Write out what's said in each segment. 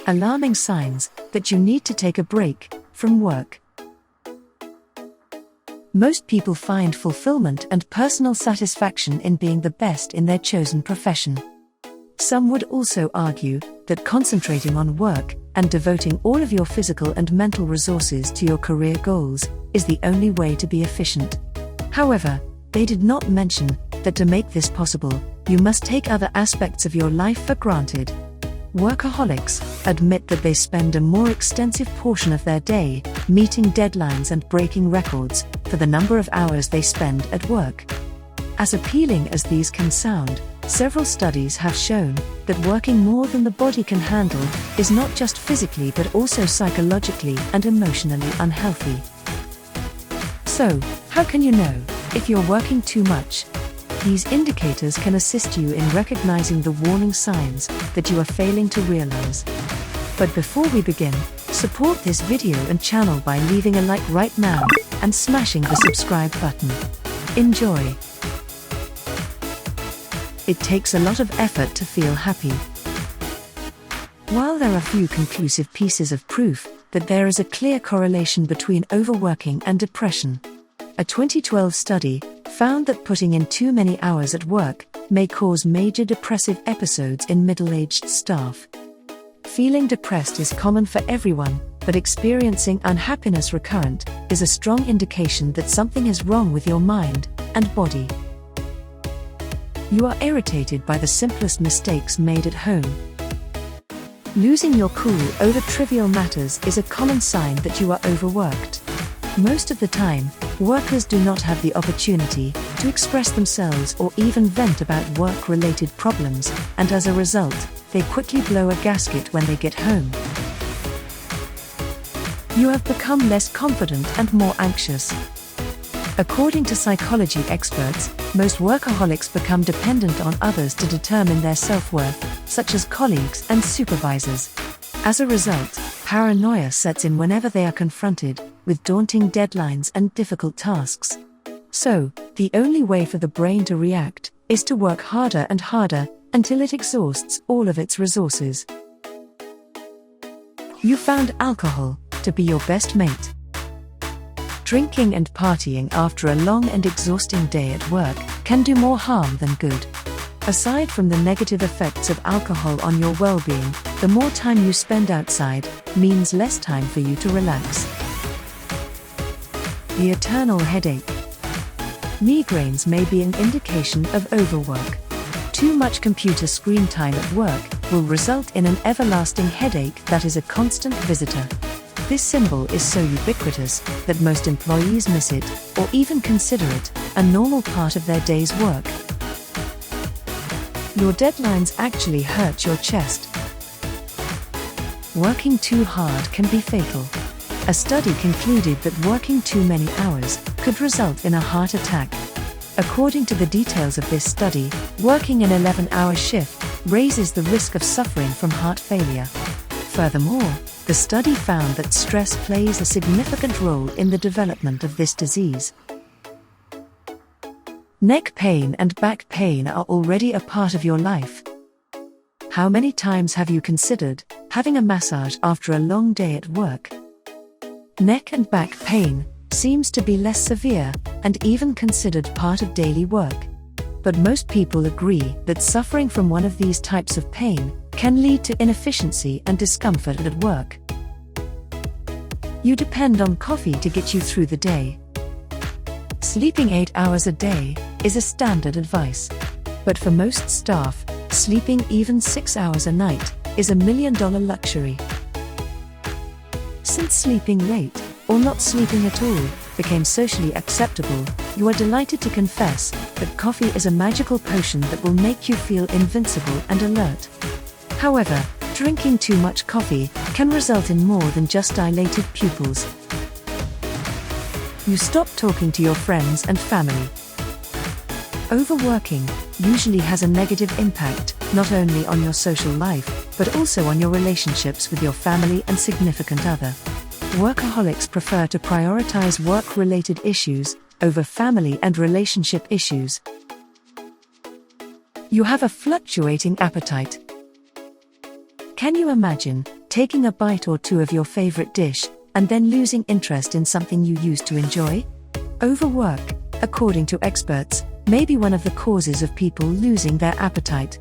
Alarming signs that you need to take a break from work. Most people find fulfillment and personal satisfaction in being the best in their chosen profession. Some would also argue that concentrating on work and devoting all of your physical and mental resources to your career goals is the only way to be efficient. However, they did not mention that to make this possible, you must take other aspects of your life for granted. Workaholics admit that they spend a more extensive portion of their day meeting deadlines and breaking records for the number of hours they spend at work. As appealing as these can sound, several studies have shown that working more than the body can handle is not just physically but also psychologically and emotionally unhealthy. So, how can you know if you're working too much? These indicators can assist you in recognizing the warning signs that you are failing to realize. But before we begin, support this video and channel by leaving a like right now and smashing the subscribe button. Enjoy! It takes a lot of effort to feel happy. While there are few conclusive pieces of proof that there is a clear correlation between overworking and depression, a 2012 study found that putting in too many hours at work may cause major depressive episodes in middle-aged staff. Feeling depressed is common for everyone, but experiencing unhappiness recurrent is a strong indication that something is wrong with your mind and body. You are irritated by the simplest mistakes made at home. Losing your cool over trivial matters is a common sign that you are overworked. Most of the time, workers do not have the opportunity to express themselves or even vent about work-related problems, and as a result, they quickly blow a gasket when they get home. You have become less confident and more anxious. According to psychology experts, most workaholics become dependent on others to determine their self-worth, such as colleagues and supervisors. As a result, paranoia sets in whenever they are confronted with daunting deadlines and difficult tasks. So, the only way for the brain to react is to work harder and harder until it exhausts all of its resources. You found alcohol to be your best mate. Drinking and partying after a long and exhausting day at work can do more harm than good. Aside from the negative effects of alcohol on your well-being, the more time you spend outside means less time for you to relax. The eternal headache. Migraines may be an indication of overwork. Too much computer screen time at work will result in an everlasting headache that is a constant visitor. This symbol is so ubiquitous that most employees miss it, or even consider it a normal part of their day's work. Your deadlines actually hurt your chest. Working too hard can be fatal. A study concluded that working too many hours could result in a heart attack. According to the details of this study, working an 11-hour shift raises the risk of suffering from heart failure. Furthermore, the study found that stress plays a significant role in the development of this disease. Neck pain and back pain are already a part of your life. How many times have you considered having a massage after a long day at work? Neck and back pain seems to be less severe and even considered part of daily work. But most people agree that suffering from one of these types of pain can lead to inefficiency and discomfort at work. You depend on coffee to get you through the day. Sleeping 8 hours a day is a standard advice. But for most staff, sleeping even 6 hours a night is a $1 million luxury. Since sleeping late, or not sleeping at all, became socially acceptable, you are delighted to confess that coffee is a magical potion that will make you feel invincible and alert. However, drinking too much coffee can result in more than just dilated pupils. You stop talking to your friends and family. Overworking usually has a negative impact, not only on your social life, but also on your relationships with your family and significant other. Workaholics prefer to prioritize work-related issues over family and relationship issues. You have a fluctuating appetite. Can you imagine taking a bite or two of your favorite dish, and then losing interest in something you used to enjoy? Overwork, according to experts, may be one of the causes of people losing their appetite.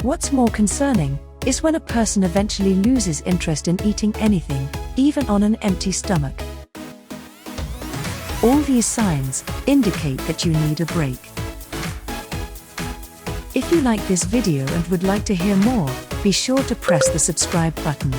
What's more concerning is when a person eventually loses interest in eating anything, even on an empty stomach. All these signs indicate that you need a break. If you like this video and would like to hear more, be sure to press the subscribe button.